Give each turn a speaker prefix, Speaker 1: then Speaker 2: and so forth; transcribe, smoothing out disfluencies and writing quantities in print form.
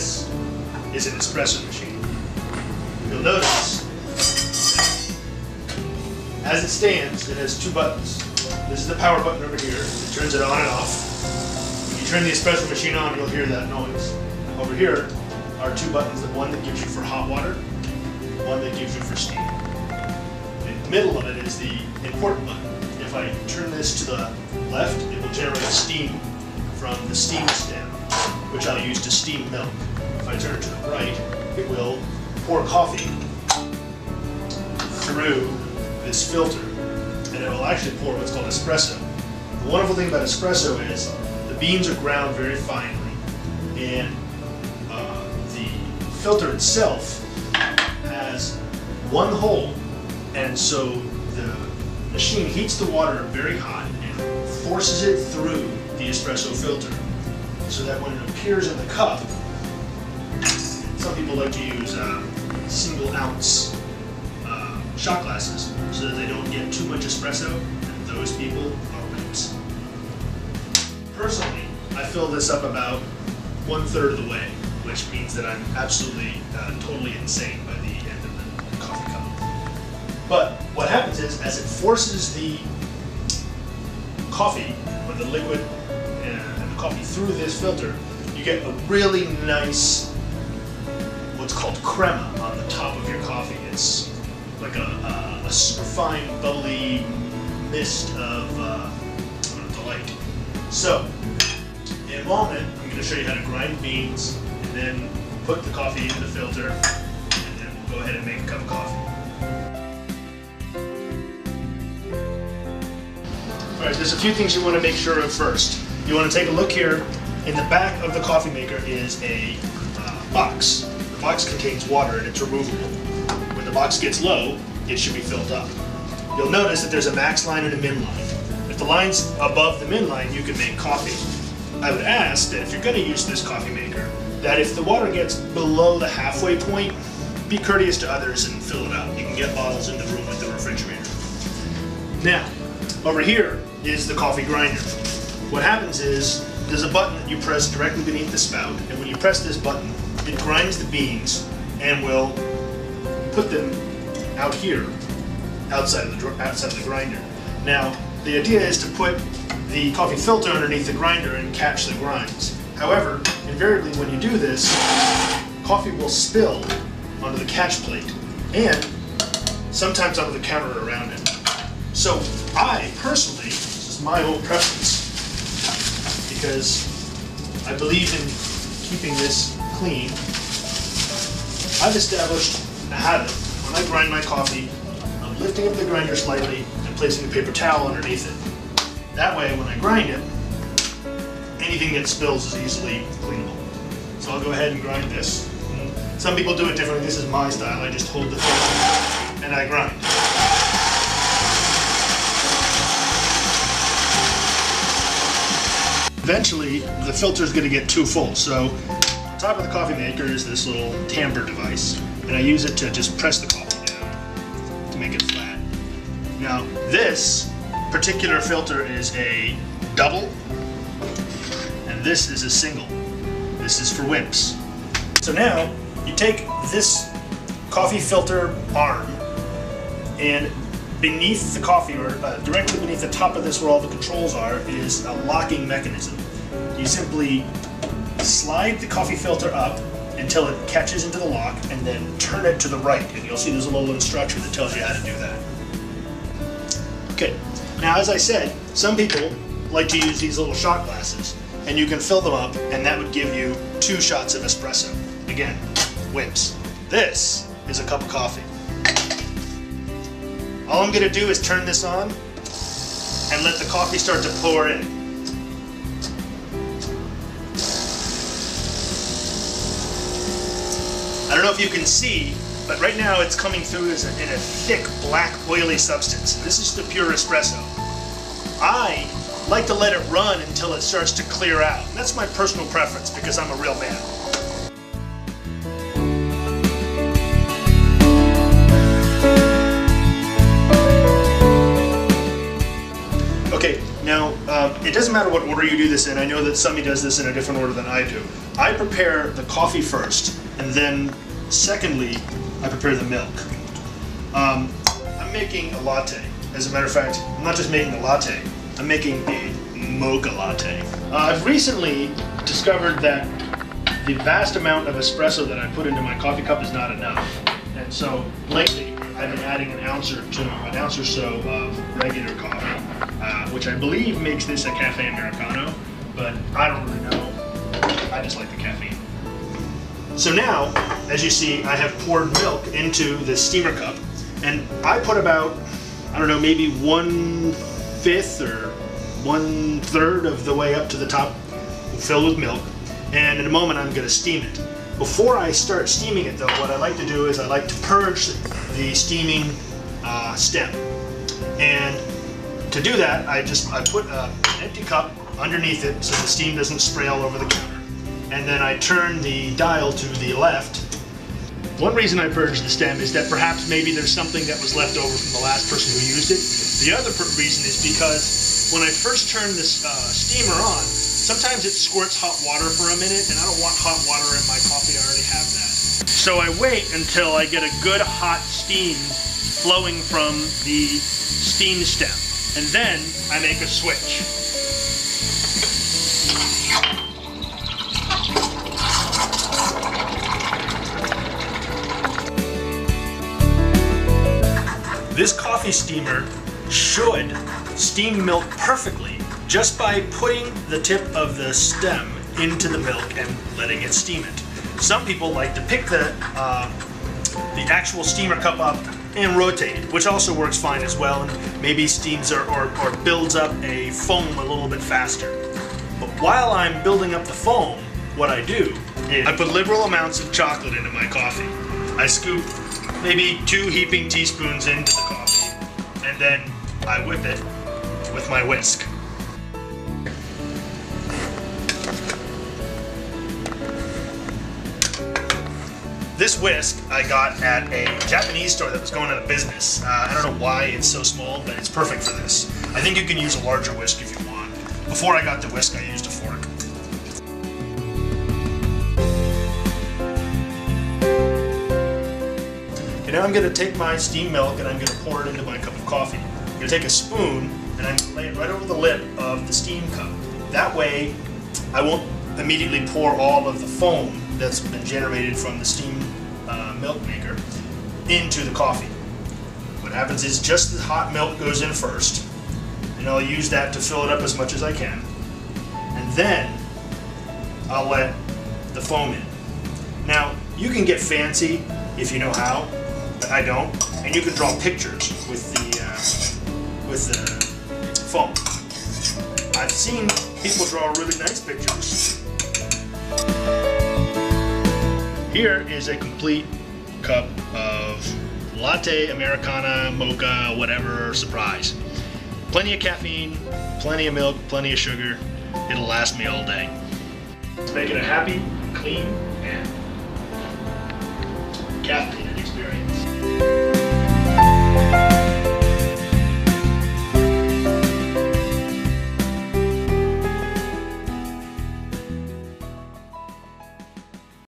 Speaker 1: this is an espresso machine. You'll notice, as it stands, it has two buttons. This is the power button over here. It turns it on and off. When you turn the espresso machine on, you'll hear that noise. Over here are two buttons, the one that gives you for hot water, one that gives you for steam. In the middle of it is the important button. If I turn this to the left, it will generate steam from the steam stem, which I'll use to steam milk. If I turn it to the right, it will pour coffee through this filter, and it will actually pour what's called espresso. The wonderful thing about espresso is the beans are ground very finely, and the filter itself has one hole, and so the machine heats the water very hot and forces it through the espresso filter, so that when it appears in the cup, some people like to use single ounce shot glasses so that they don't get too much espresso, and those people are wimps. Personally, I fill this up about 1/3 of the way, which means that I'm absolutely, totally insane by the end of the coffee cup. But what happens is, as it forces the coffee, or the liquid and the coffee through this filter, you get a really nice, what's called crema on the top of your coffee. It's like a super fine, bubbly mist of delight. So, in a moment, I'm going to show you how to grind beans, and then put the coffee into the filter, and then we'll go ahead and make a cup of coffee. Alright, there's a few things you want to make sure of first. You want to take a look here. In the back of the coffee maker is a box. The box contains water and it's removable. When the box gets low, it should be filled up. You'll notice that there's a max line and a min line. If the line's above the min line, you can make coffee. I would ask that if you're going to use this coffee maker, that if the water gets below the halfway point, be courteous to others and fill it up. You can get bottles in the room with the refrigerator. Now, over here is the coffee grinder. What happens is, there's a button that you press directly beneath the spout, and when you press this button, it grinds the beans and will put them out here, outside of the grinder. Now, the idea is to put the coffee filter underneath the grinder and catch the grinds. However, invariably when you do this, coffee will spill onto the catch plate, and sometimes onto the counter around it. So I personally, this is my own preference, because I believe in keeping this clean, I've established a habit. When I grind my coffee, I'm lifting up the grinder slightly and placing a paper towel underneath it. That way, when I grind it, anything that spills is easily cleanable. So I'll go ahead and grind this. Some people do it differently. This is my style. I just hold the filter and I grind. Eventually, the filter is going to get too full, so on top of the coffee maker is this little tamper device, and I use it to just press the coffee down to make it flat. Now, this particular filter is a double, and this is a single. This is for wimps. So now, you take this coffee filter arm, and beneath the coffee, or directly beneath the top of this where all the controls are, is a locking mechanism. You simply slide the coffee filter up until it catches into the lock, and then turn it to the right, and you'll see there's a little instruction that tells you how to do that. Okay, now as I said, some people like to use these little shot glasses, and you can fill them up, and that would give you 2 shots of espresso. Again, wimps. This is a cup of coffee. All I'm going to do is turn this on and let the coffee start to pour in. I don't know if you can see, but right now it's coming through in a thick, black, oily substance. This is the pure espresso. I like to let it run until it starts to clear out. And that's my personal preference because I'm a real man. Okay, now it doesn't matter what order you do this in. I know that Sumi does this in a different order than I do. I prepare the coffee first, and then secondly, I prepare the milk. I'm making a latte. As a matter of fact, I'm not just making a latte, I'm making a mocha latte. I've recently discovered that the vast amount of espresso that I put into my coffee cup is not enough. And so lately, I've been adding an ounce or so of regular coffee, which I believe makes this a cafe Americano, but I don't really know. I just like the caffeine. So now, as you see, I have poured milk into the steamer cup, and I put about, I don't know, maybe 1/5 or 1/3 of the way up to the top filled with milk, and in a moment I'm going to steam it. Before I start steaming it though, what I like to do is I like to purge the steaming stem. And to do that, I put an empty cup underneath it so the steam doesn't spray all over the counter. And then I turn the dial to the left. One reason I purge the stem is that perhaps maybe there's something that was left over from the last person who used it. The other reason is because when I first turn this steamer on, sometimes it squirts hot water for a minute, and I don't want hot water in my coffee. I already have that. So I wait until I get a good hot steam flowing from the steam stem, and then I make a switch. This coffee steamer should steam milk perfectly just by putting the tip of the stem into the milk and letting it steam it. Some people like to pick the actual steamer cup up and rotate it, which also works fine as well, and maybe steams or builds up a foam a little bit faster. But while I'm building up the foam, what I do is I put liberal amounts of chocolate into my coffee. I scoop maybe 2 heaping teaspoons into the coffee, and then I whip it with my whisk. This whisk I got at a Japanese store that was going out of business. I don't know why it's so small, but it's perfect for this. I think you can use a larger whisk if you want. Before I got the whisk, I used a fork. Now I'm going to take my steamed milk and I'm going to pour it into my cup of coffee. I'm going to take a spoon and I'm going to lay it right over the lip of the steam cup. That way I won't immediately pour all of the foam that's been generated from the steam milk maker into the coffee. What happens is just the hot milk goes in first, and I'll use that to fill it up as much as I can. And then I'll let the foam in. Now, you can get fancy if you know how, but I don't. And you can draw pictures with the foam. I've seen people draw really nice pictures. Here is a complete cup of latte, Americana, mocha, whatever, surprise. Plenty of caffeine, plenty of milk, plenty of sugar. It'll last me all day. Let's make it a happy, clean, and caffeine.